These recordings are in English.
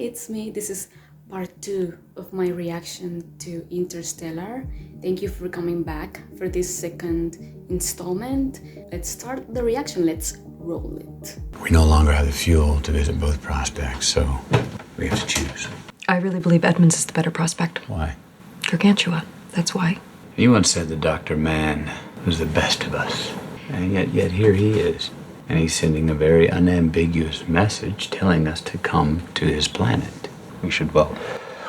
it's me. This is part 2 of my reaction to Interstellar. Thank you for coming back for this second installment. Let's start the reaction. Let's roll it. We no longer have the fuel to visit both prospects, so we have to choose. I really believe Edmonds is the better prospect. Why? Gargantua, that's why. You once said that Dr. Mann was the best of us. And yet here he is. And he's sending a very unambiguous message telling us to come to his planet. We should vote.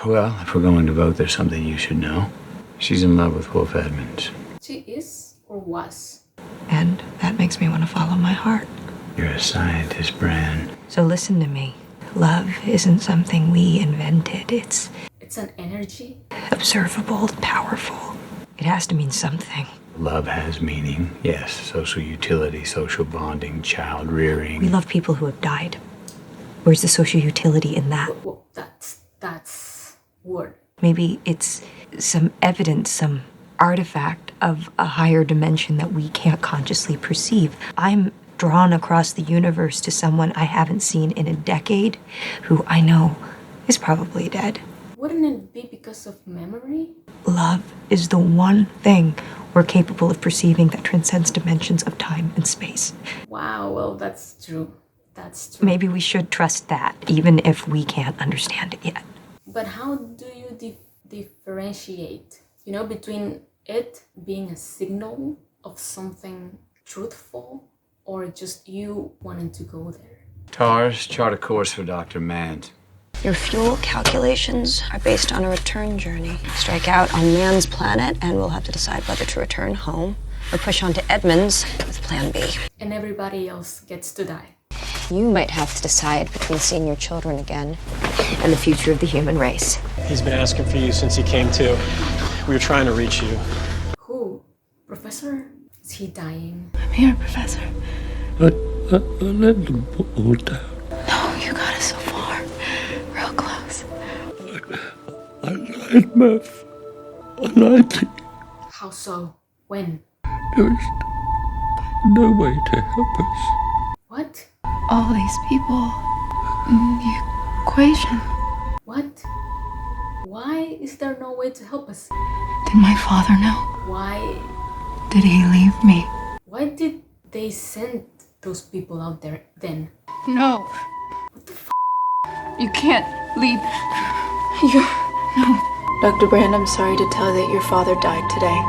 Well, if we're going to vote, there's something you should know. She's in love with Wolf Edmonds. She is or was? And that makes me want to follow my heart. You're a scientist, Bran. So listen to me. Love isn't something we invented. It's an energy. Observable, powerful. It has to mean something. Love has meaning, yes. Social utility, social bonding, child rearing. We love people who have died. Where's the social utility in that? Well, that's word. Maybe it's some evidence, some artifact of a higher dimension that we can't consciously perceive. I'm drawn across the universe to someone I haven't seen in a decade, who I know is probably dead. Wouldn't it be because of memory? Love is the one thing we're capable of perceiving that transcends dimensions of time and space. Wow, well, that's true. That's true. Maybe we should trust that, even if we can't understand it yet. But how do you differentiate, between it being a signal of something truthful or just you wanting to go there? TARS, chart a course for Dr. Mann. Your fuel calculations are based on a return journey. Strike out on Mann's planet, and we'll have to decide whether to return home or push on to Edmonds with Plan B. And everybody else gets to die. You might have to decide between seeing your children again And the future of the human race. He's been asking for you since he came to. We were trying to reach you. Who? Professor? Is he dying? I'm here, Professor. I let them all down. No, you got us so far. Real close. I lied, Murph. I lied to you. How so? When? There's no way to help us. What? All these people. The equation. What? Why is there no way to help us? Did my father know? Why? Did he leave me? Why did they send those people out there then? No. You can't leave. No. Dr. Brand, I'm sorry to tell you that your father died today.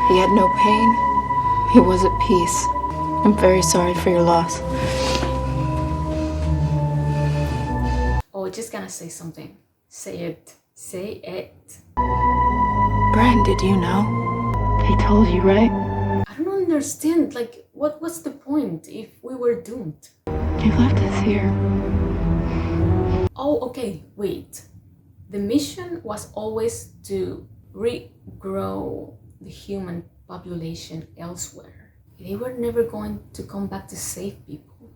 He had no pain. He was at peace. I'm very sorry for your loss. Oh, just gonna say something. Say it. Say it. Brand, did you know? They told you, right? I don't understand. What's the point if we were doomed? They left us here. Oh, okay, wait. The mission was always to regrow the human population elsewhere. They were never going to come back to save people.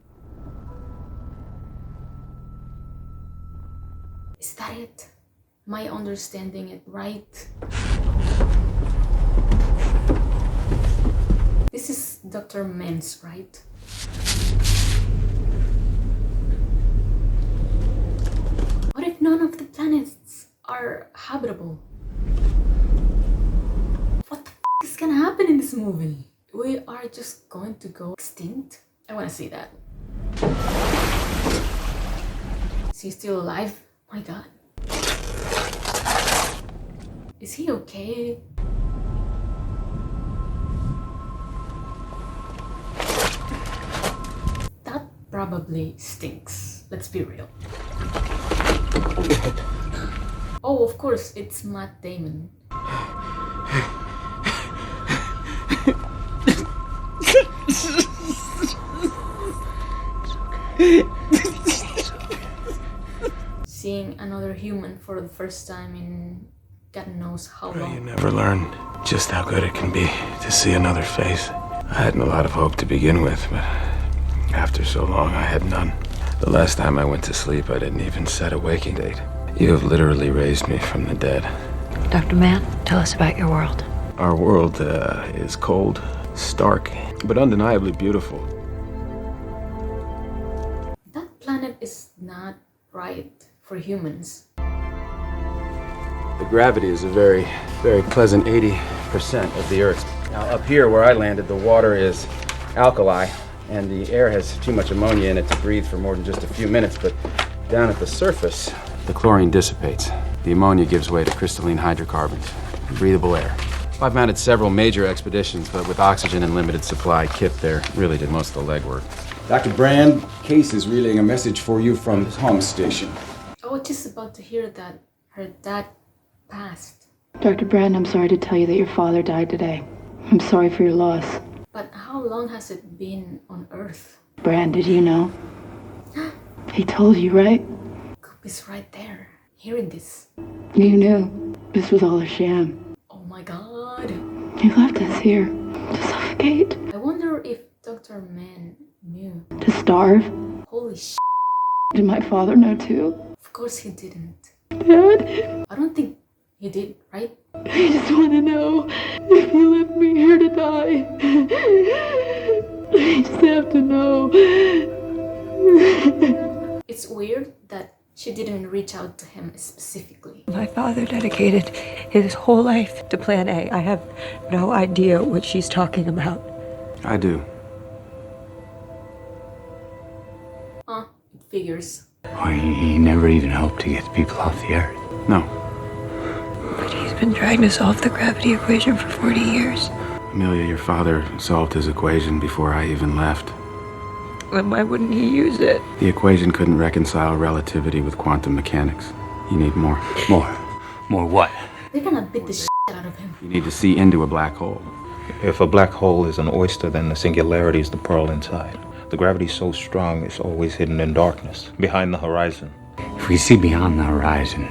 Is that it? Am I understanding it right? This is Dr. Mann's, right? What if none of the planets are habitable? What the is gonna happen in this movie? We are just going to go extinct? I wanna see that. Is he still alive? My god. Is he okay? That probably stinks. Let's be real. Oh, of course, it's Matt Damon. Seeing another human for the first time in God knows how long. You never learn just how good it can be to see another face. I hadn't a lot of hope to begin with, but after so long, I had none. The last time I went to sleep, I didn't even set a waking date. You have literally raised me from the dead. Dr. Mann, tell us about your world. Our world is cold, stark, but undeniably beautiful. That planet is not right for humans? The gravity is a very, very pleasant 80% of the Earth's. Now, up here where I landed, the water is alkali, and the air has too much ammonia in it to breathe for more than just a few minutes, but down at the surface, the chlorine dissipates. The ammonia gives way to crystalline hydrocarbons, breathable air. I've mounted several major expeditions, but with oxygen and limited supply, Kip there really did most of the legwork. Dr. Brand, Case is relaying a message for you from the home station. I was just about to hear that her dad passed. Dr. Brand, I'm sorry to tell you that your father died today. I'm sorry for your loss. But how long has it been on Earth? Brand, did you know? He told you, right? Coop is right there, hearing this. You knew. This was all a sham. Oh my god. He left us here to suffocate, I wonder if Dr. Mann knew. to starve. Holy sh**. Did my father know too? Of course he didn't. Dad, I don't think he did, right? I just want to know if you left me here to die. I just have to know. It's weird that she didn't reach out to him specifically. My father dedicated his whole life to Plan A. I have no idea what she's talking about. I do. It figures. Oh, he never even hoped to get the people off the Earth. No. But he's been trying to solve the gravity equation for 40 years. Amelia, your father solved his equation before I even left. Then why wouldn't he use it? The equation couldn't reconcile relativity with quantum mechanics. You need more. More what? They're gonna beat the shit out of him. You need to see into a black hole. If a black hole is an oyster, then the singularity is the pearl inside. The gravity's so strong, it's always hidden in darkness, behind the horizon. If we see beyond the horizon,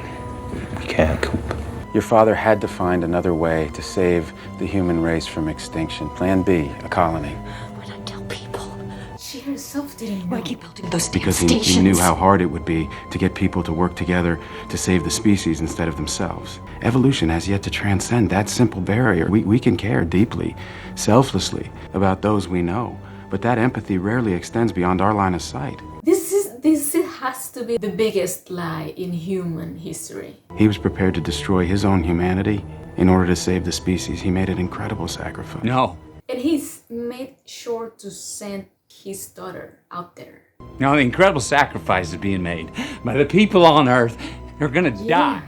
We can't, Coop. Your father had to find another way to save the human race from extinction. Plan B, a colony. Why not tell people? She herself didn't know. Why keep building those damn Because stations? he knew how hard it would be to get people to work together to save the species instead of themselves. Evolution has yet to transcend that simple barrier. We can care deeply, selflessly, about those we know, but that empathy rarely extends beyond our line of sight. This has to be the biggest lie in human history. He was prepared to destroy his own humanity in order to save the species. He made an incredible sacrifice. no. And he's made sure to send his daughter out there. No, the incredible sacrifice is being made by the people on Earth. They're gonna die.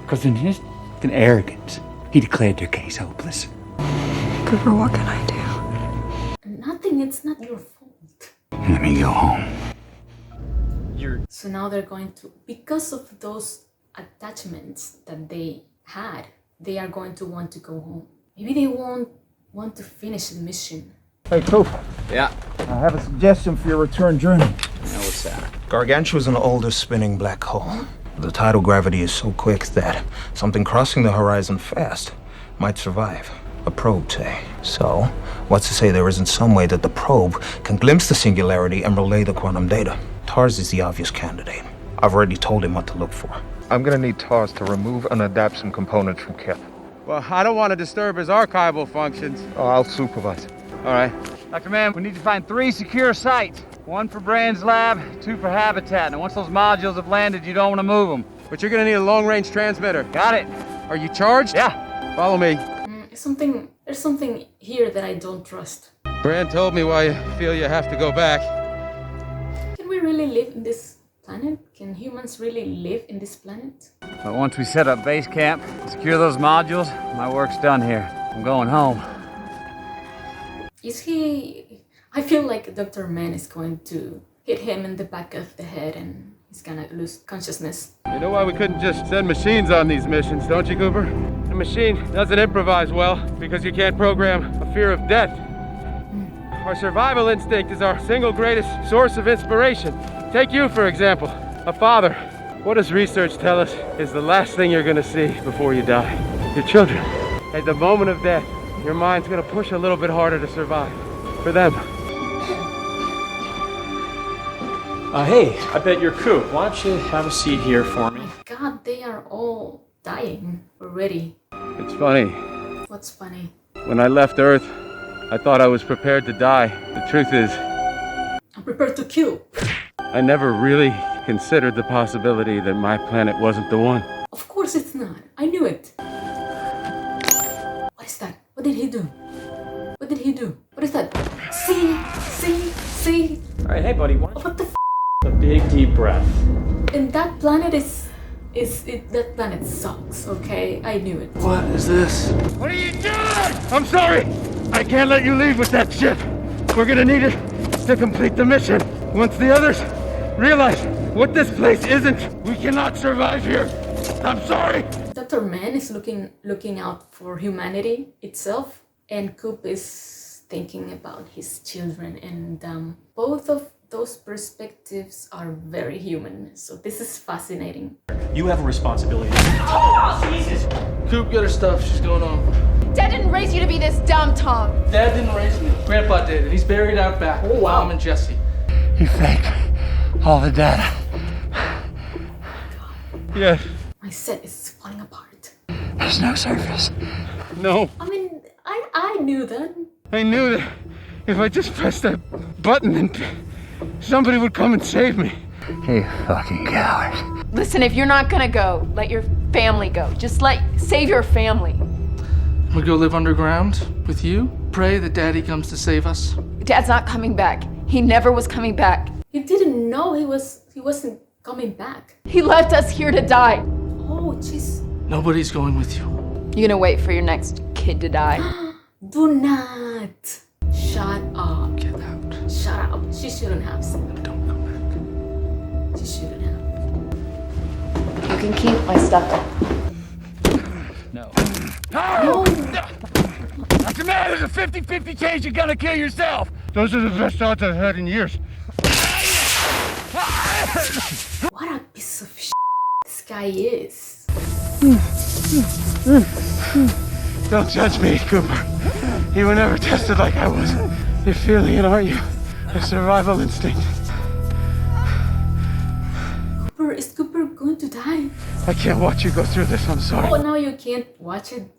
Because in his arrogance, he declared their case hopeless. Cooper, what can I do? Nothing, it's not your fault. Let me go home. So now they're going to, because of those attachments that they had, they are going to want to go home. Maybe they won't want to finish the mission. Hey, Coop. Yeah. I have a suggestion for your return journey. What's that? Gargantua is an older spinning black hole. The tidal gravity is so quick that something crossing the horizon fast might survive. A probe, say. So, what's to say there isn't some way that the probe can glimpse the singularity and relay the quantum data? TARS is the obvious candidate. I've already told him what to look for. I'm gonna need TARS to remove and adapt some components from Kip. Well, I don't want to disturb his archival functions. Oh, I'll supervise. All right. Dr. Mann, we need to find 3 secure sites. 1 for Brand's lab, 2 for habitat. And once those modules have landed, you don't want to move them. But you're gonna need a long-range transmitter. Got it? Are you charged? Yeah. Follow me. There's something here that I don't trust. Brand told me why you feel you have to go back. Can we really live in this planet? Can humans really live in this planet? But once we set up base camp, secure those modules, my work's done here. I'm going home. Is he... I feel like Dr. Mann is going to hit him in the back of the head and he's gonna lose consciousness. You know why we couldn't just send machines on these missions, don't you, Cooper? A machine doesn't improvise well because you can't program a fear of death. Our survival instinct is our single greatest source of inspiration. Take you, for example, a father. What does research tell us is the last thing you're gonna see before you die? Your children. At the moment of death, your mind's gonna push a little bit harder to survive. For them. Hey, I bet you're Coop. Why don't you have a seat here for me? My God, they are all dying already. It's funny. What's funny? When I left Earth, I thought I was prepared to die. The truth is, I'm prepared to kill. I never really considered the possibility that my planet wasn't the one. Of course it's not. I knew it. What is that? What did he do? What did he do? What is that? See? Alright, hey buddy, why don't What the f? you a big deep breath? And that planet that planet sucks, okay? I knew it. What is this? What are you doing? I'm sorry! I can't let you leave with that ship. We're gonna need it to complete the mission. Once the others realize what this place isn't, we cannot survive here. I'm sorry. Dr. Mann is looking out for humanity itself, and Coop is thinking about his children, and both of those perspectives are very human. So this is fascinating. You have a responsibility. Oh, Jesus! Coop, get her stuff. She's going home. Dad didn't raise you to be this dumb, Tom. Dad didn't raise me. Grandpa did, and he's buried out back. Oh, wow. Mom and Jesse. You faked all the data. Yes. My set is falling apart. There's no surface. No. I mean, I knew that. I knew that if I just pressed that button, then somebody would come and save me. You fucking coward. Listen, if you're not gonna go, let your family go. Just save your family. We go live underground with you. Pray that Daddy comes to save us. Dad's not coming back. He never was coming back. He didn't know he wasn't coming back. He left us here to die. Oh, jeez. Nobody's going with you. You gonna wait for your next kid to die? Do not. Shut up. Get out. Shut up. She shouldn't have said that. Don't come back. She shouldn't have. You can keep my stuff. No. No. Dr. Man, there's a 50-50 chance you're gonna kill yourself. Those are the best thoughts I've had in years. What a piece of shit this guy is. Don't judge me, Cooper. You were never tested like I was. You're feeling it, aren't you? A survival instinct. Is Cooper going to die? I can't watch you go through this, I'm sorry. Oh, no, you can't watch it.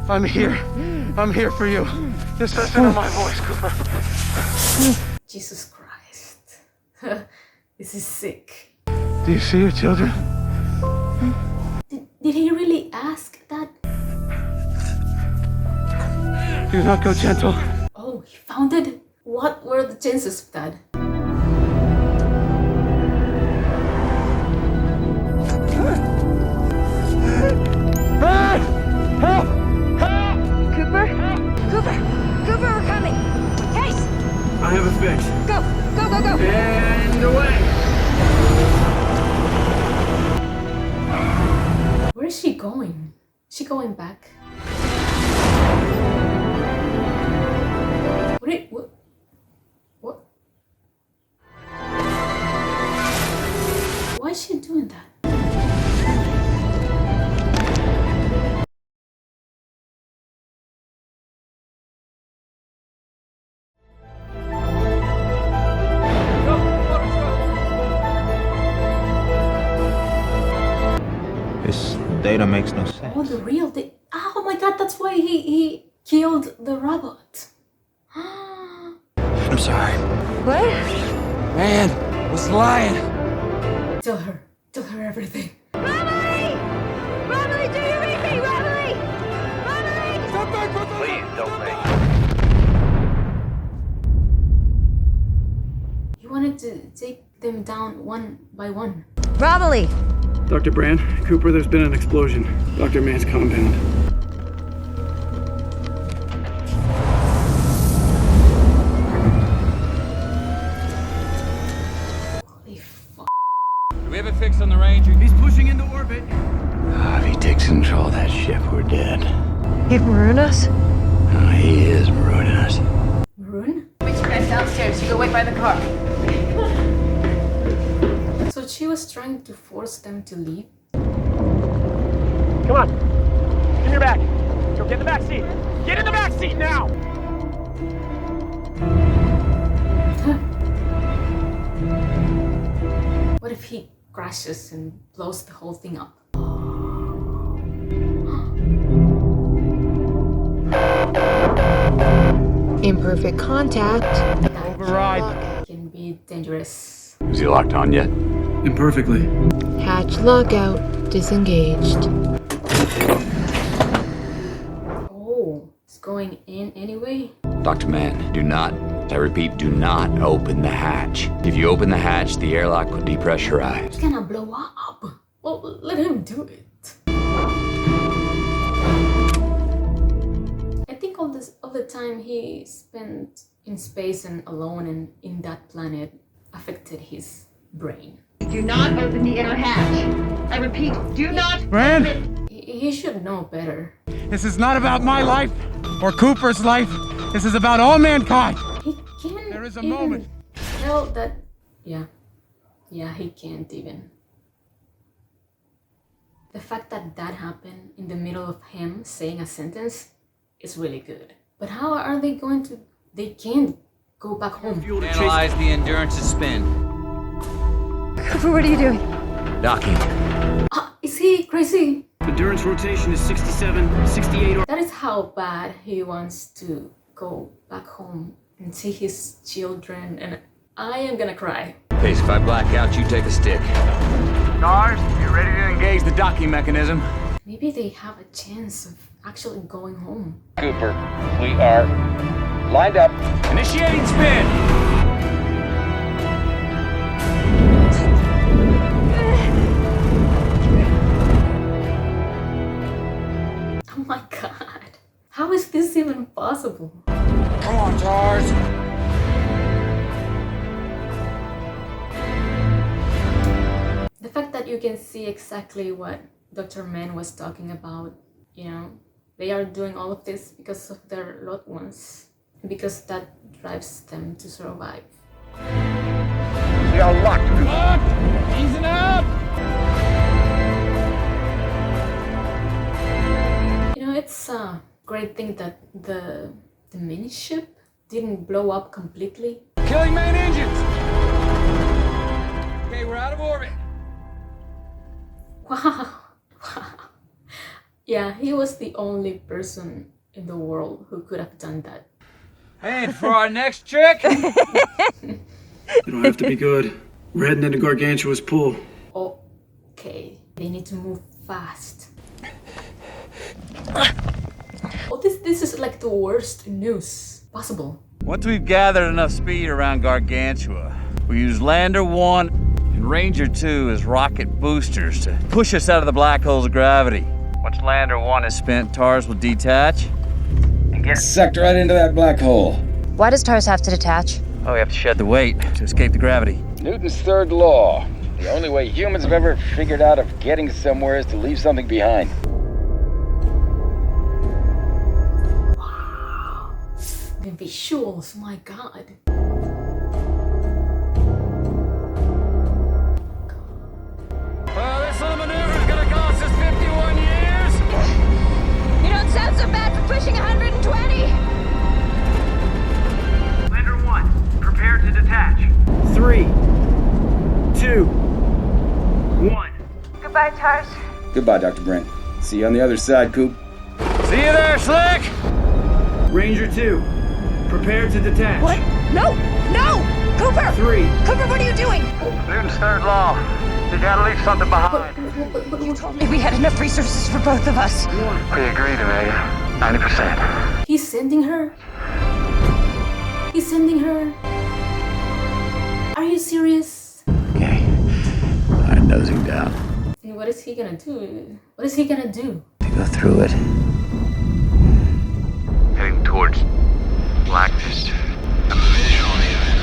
I'm here. I'm here for you. Just listen to my voice, Cooper. Jesus Christ. This is sick. Do you see your children? Did he really ask that? Do not go gentle. Oh, he found it? What were the chances of that? Help! Help! Cooper? Cooper, we're coming. Case! I have a fix. Go! And away! Where is she going? Is she going back? What? Why is she doing that? This data makes no sense. Oh, the real thing. Oh my god, that's why he killed the robot. I'm sorry. What? Man was lying. Tell her everything. Robbery! Robbery, do you read me? Robbery! Robbery! Please don't make. He wanted to take them down one by one. Robbery! Dr. Brand, Cooper, there's been an explosion. Dr. Mann's compound. Holy fuck. Do we have a fix on the Ranger? He's pushing into orbit. If he takes control of that ship, we're dead. He'd maroon us? Oh, he is ruining us. Maroon? Meet you guys downstairs. You go wait by the car. So she was trying to force them to leave? Come on. Give me your back. Go get in the back seat. Get in the back seat now! What if he crashes and blows the whole thing up? Imperfect contact. Override can be dangerous. Is he locked on yet? Imperfectly. Hatch lockout disengaged. Oh, it's going in anyway? Dr. Mann, do not, I repeat, do not open the hatch. If you open the hatch, the airlock will depressurize. It's gonna blow up. Well, let him do it. I think all the time he spent in space and alone and in that planet affected his brain. Do not open the inner hatch. I repeat, do not. Brand, He should know better. this is not about my life or Cooper's life. This is about all mankind. He can't There is a even moment. tell that. Yeah, he can't even. The fact that that happened in the middle of him saying a sentence is really good. But how are they going to? They can't go back home. Analyze the Endurance's spin. Cooper, what are you doing? Docking. Is he crazy? Endurance rotation is 67, 68. That is how bad he wants to go back home and see his children, and I am gonna cry. Case, if I black out, you take a stick. Stars, you ready to engage the docking mechanism? Maybe they have a chance of actually going home. Cooper, we are lined up. Initiating spin. Oh my god. How is this even possible? Come on, Tars. The fact that you can see exactly what Dr. Mann was talking about, they are doing all of this because of their loved ones, because that drives them to survive. We are locked. Locked. Easing up. It's a great thing that the mini ship didn't blow up completely. Killing main engines. Okay, we're out of orbit. Wow. Yeah, he was the only person in the world who could have done that. And for our next trick. It'll have to be good. We're heading into Gargantua's pool. Okay, they need to move fast. Oh, this is like the worst news possible. Once we've gathered enough speed around Gargantua, we use Lander 1 and Ranger 2 as rocket boosters to push us out of the black hole's gravity. Once Lander 1 is spent, TARS will detach and get sucked right into that black hole. Why does TARS have to detach? Oh, we have to shed the weight to escape the gravity. Newton's third law. The only way humans have ever figured out of getting somewhere is to leave something behind. The visuals, my god. Well, this little maneuver is gonna cost us 51 years. You don't sound so bad for pushing 120. Lander 1, prepare to detach. 3, 2, 1. Goodbye, Tars. Goodbye, Dr. Brent. See you on the other side, Coop. See you there, Slick. Ranger 2, prepare to detach. What? No! No! Cooper! 3. Cooper, what are you doing? Newton's third law. You gotta leave something behind. You told me we had enough resources for both of us. We agreed, Amelia. 90%. He's sending her? He's sending her? Are you serious? Okay. I'm nosing down. And what is he gonna do? What is he gonna do? Go through it. Heading towards blackness. I'm visual even.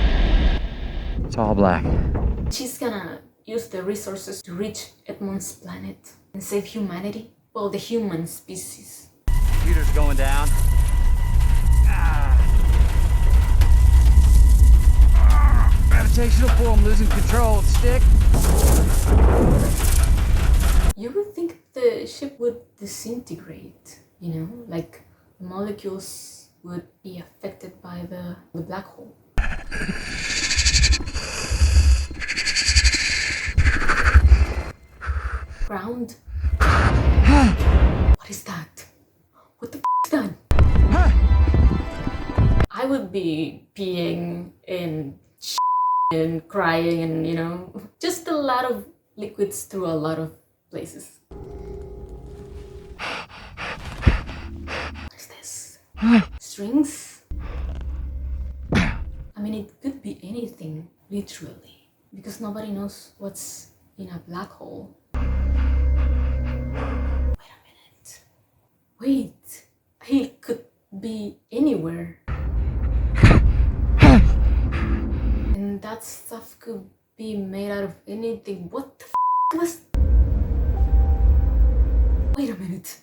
It's all black. She's gonna use the resources to reach Edmund's planet and save humanity. Well, the human species. Computer's going down. Gravitational pull, I'm losing control of the stick. You would think the ship would disintegrate, like the molecules would be affected by the black hole. Ground? What is that? What the is that? I would be peeing in and crying and, you know, just a lot of liquids through a lot of places. What is this? Strings? I mean, it could be anything, literally, because nobody knows what's in a black hole. Wait a minute. Wait, it could be anywhere. And that stuff could be made out of anything. What the f was... Wait a minute.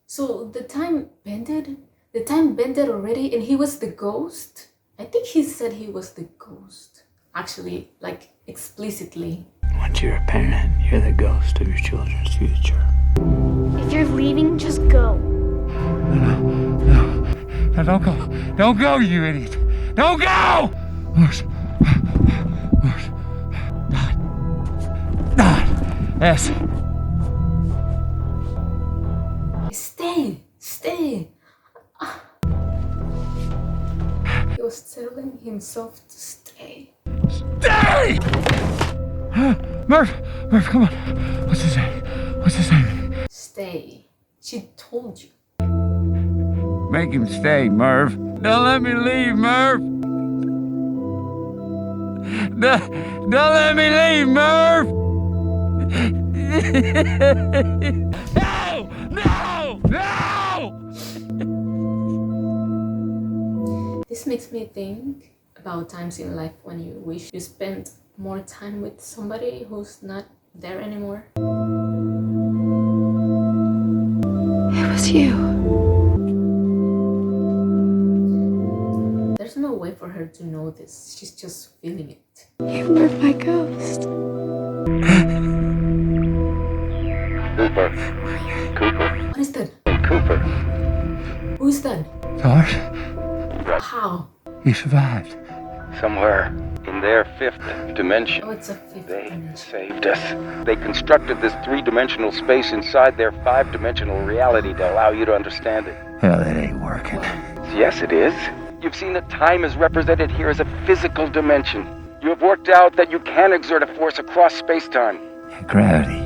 So the time bended? The time bended already and he was the ghost? I think he said he was the ghost. Actually, like, explicitly. Once you're a parent, you're the ghost of your children's future. If you're leaving, just go. No, don't go. Don't go, you idiot. Don't go! Mars. Not. Yes. Stay. He was telling himself to stay. Stay! Murph, come on. What's his name? Stay. She told you. Make him stay, Murph. Don't let me leave, Murph. Don't let me leave, Murph. No! This makes me think about times in life when you wish you spent more time with somebody who's not there anymore. It was you. There's no way for her to know this. She's just feeling it. You were my ghost. Cooper. What is that? Cooper. Who is that? George, How? you survived. Somewhere in their fifth dimension. Oh, it's a fifth They dimension. saved us. They constructed this three-dimensional space inside their five-dimensional reality to allow you to understand it. Hell, that ain't working. Yes, it is. You've seen that time is represented here as a physical dimension. You have worked out that you can exert a force across space-time. Gravity.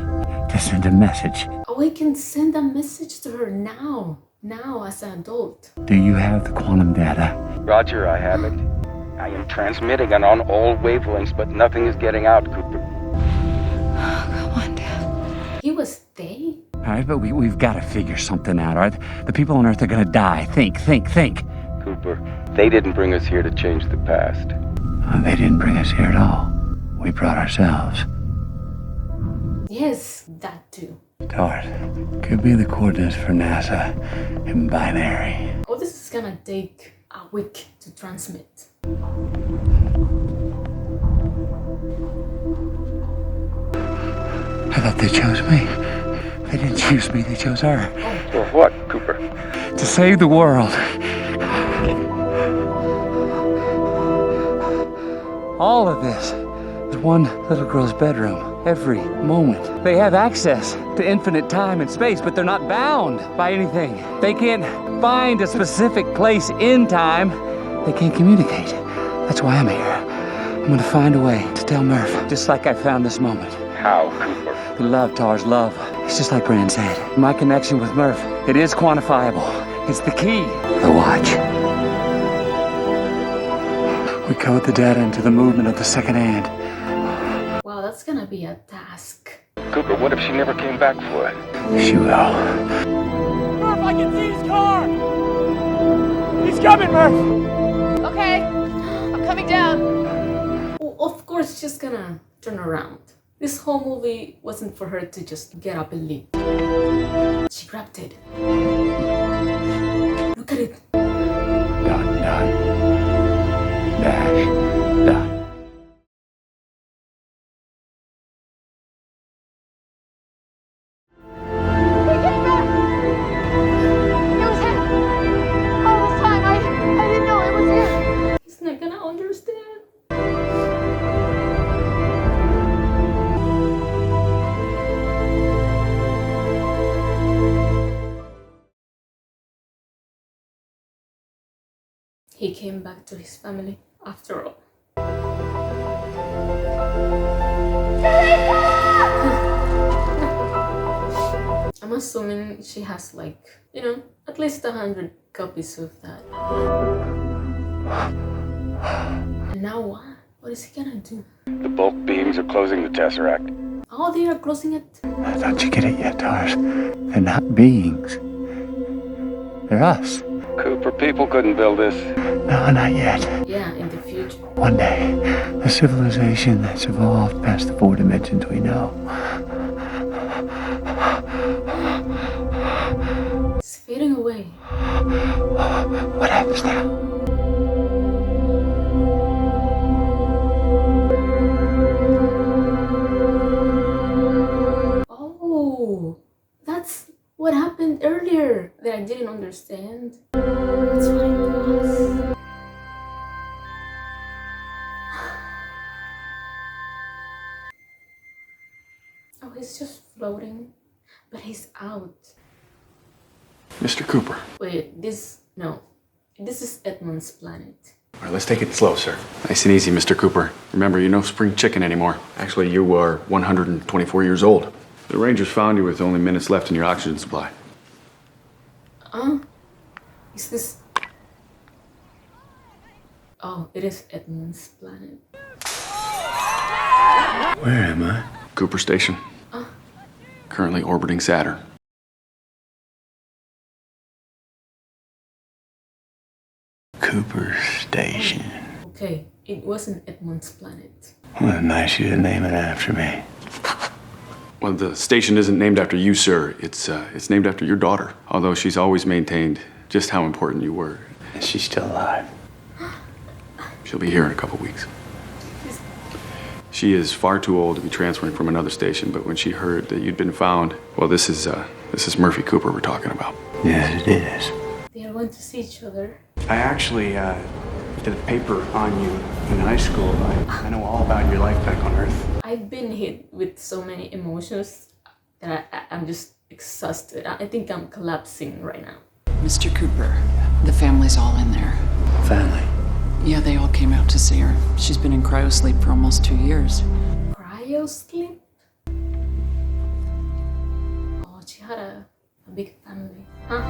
To send a message. Oh, we can send a message to her now. Now, as an adult. Do you have the quantum data? Roger, I have it. I am transmitting it on all wavelengths, but nothing is getting out, Cooper. Come on, Dad. He was they? All right, but we've got to figure something out, all right? The people on Earth are going to die. Think. Cooper, they didn't bring us here to change the past. They didn't bring us here at all. We brought ourselves. Yes, that too. Tart, could be the coordinates for NASA in binary. Oh, this is gonna take a week to transmit. I thought they chose me. They didn't choose me, they chose her. For what, Cooper? To save the world. All of this is one little girl's bedroom. Every moment. They have access to infinite time and space, but they're not bound by anything. They can't find a specific place in time. They can't communicate. That's why I'm here. I'm gonna find a way to tell Murph, just like I found this moment. How, Cooper? Love, Tars, love. It's just like Brand said. My connection with Murph, it is quantifiable. It's the key. The watch. We code the data into the movement of the second hand. Wow, that's gonna be a task. Cooper, what if she never came back for it? She will. Murph, I can see his car! He's coming, Murph! Okay, I'm coming down. Well, of course she's gonna turn around. This whole movie wasn't for her to just get up and leave. She grabbed it. Look at it. Dot. Dash. Dot. He's not gonna understand. He came back to his family after all. assuming she has like, you know, at least 100 copies of that. And now what? What is he gonna do? The bulk beams are closing the tesseract. Oh, they are closing it. I thought you get it yet, Tars. They're not beings. They're us. Cooper, people couldn't build this. No, not yet. Yeah, in the future. One day, a civilization that's evolved past the 4 dimensions we know. It's fading away. What happens now? Oh, that's what happened earlier that I didn't understand. That's what it was. Oh, he's just floating, but he's out. Mr. Cooper. Wait, this is Edmund's planet. All right, let's take it slow, sir. Nice and easy, Mr. Cooper. Remember, you're no spring chicken anymore. Actually, you are 124 years old. The Rangers found you with only minutes left in your oxygen supply. Is this... Oh, it is Edmund's planet. Where am I? Cooper Station. Currently orbiting Saturn. Cooper Station. Okay, it wasn't Edmund's planet. Well, nice you to name it after me. Well, the station isn't named after you, sir. It's named after your daughter. Although she's always maintained just how important you were. Is she still alive? She'll be here in a couple weeks. She is far too old to be transferring from another station, but when she heard that you'd been found, well, this is Murphy Cooper we're talking about. Yes, it is. They are going to see each other. I actually did a paper on you in high school. I know all about your life back on Earth. I've been hit with so many emotions that I'm just exhausted. I think I'm collapsing right now. Mr. Cooper, the family's all in there. Family? Yeah, they all came out to see her. She's been in cryosleep for almost 2 years. Cryosleep? Oh, she had a big family. Huh?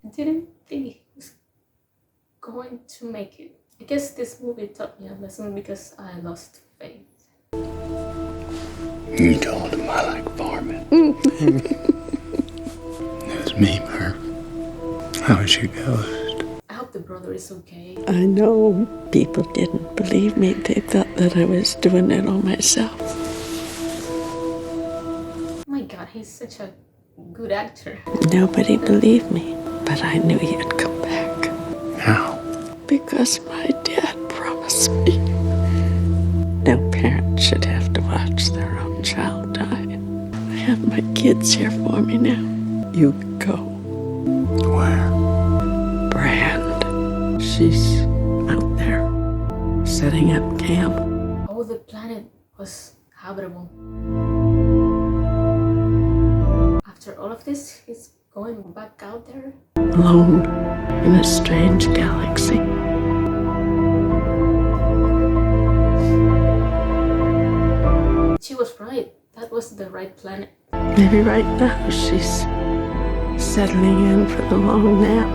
I didn't think he was going to make it. I guess this movie taught me a lesson because I lost faith. You told him I like farming. It was me, Murph. How was your ghost? I hope the brother is okay. I know people didn't believe me. They thought that I was doing it all myself. Oh my god, he's such a good actor. Nobody believed me, but I knew you'd come back. How? Because my dad promised me. No parent should have to watch their own child die. I have my kids here for me now. You go. Where? Brand. She's out there, setting up camp. Oh, the planet was habitable. After all of this, he's going back out there? Alone in a strange galaxy. She was right. That was the right planet. Maybe right now she's settling in for the long nap.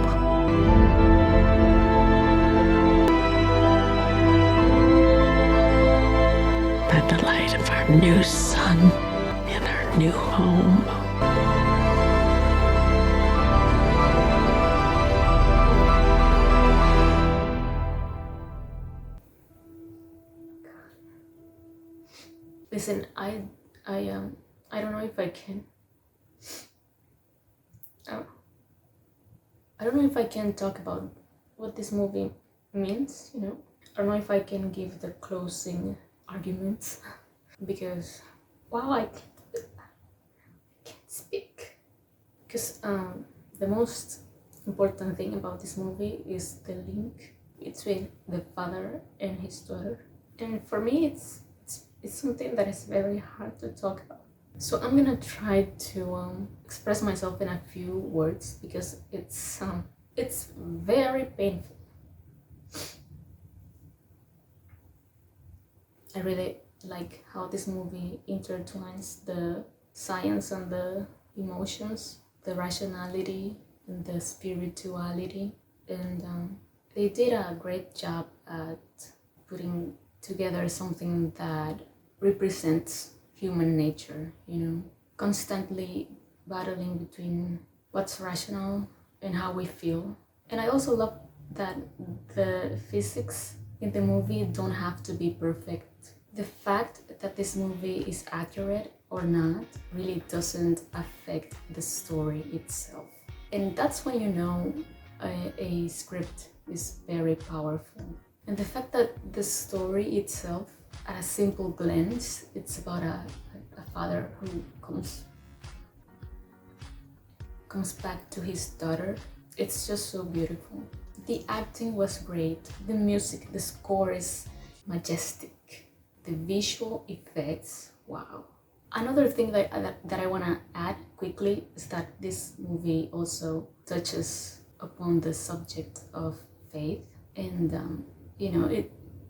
By the light of our new sun in our new home. Listen, I don't know if I can. I don't know if I can talk about what this movie means, you know. I don't know if I can give the closing arguments because, wow, I can't speak. Because the most important thing about this movie is the link between the father and his daughter. And for me, it's something that is very hard to talk about. So I'm gonna try to express myself in a few words because it's very painful. I really like how this movie intertwines the science and the emotions, the rationality and the spirituality. And they did a great job at putting together something that represents human nature, you know, constantly battling between what's rational and how we feel. And I also love that the physics in the movie don't have to be perfect. The fact that this movie is accurate or not really doesn't affect the story itself. And that's when you know a script is very powerful. And the fact that the story itself, at a simple glance, it's about a father who comes back to his daughter. It's just so beautiful. The acting was great. The music, the score is majestic. The visual effects, wow. Another thing that I want to add quickly is that this movie also touches upon the subject of faith. And you know,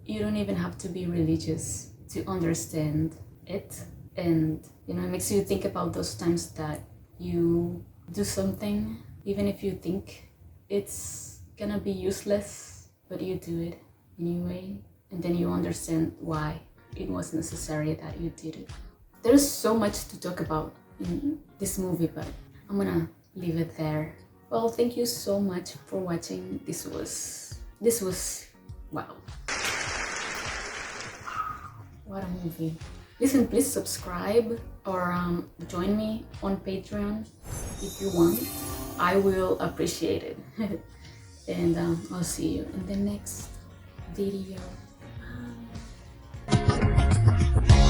you don't even have to be religious to understand it. And you know, it makes you think about those times that you do something even if you think it's gonna be useless, but you do it anyway, and then you understand why it was necessary that you did it. There's so much to talk about in this movie, but I'm gonna leave it there. Well, thank you so much for watching. This was wow. What a movie. Listen, please subscribe or join me on Patreon if you want. I will appreciate it. And I'll see you in the next video. Bye.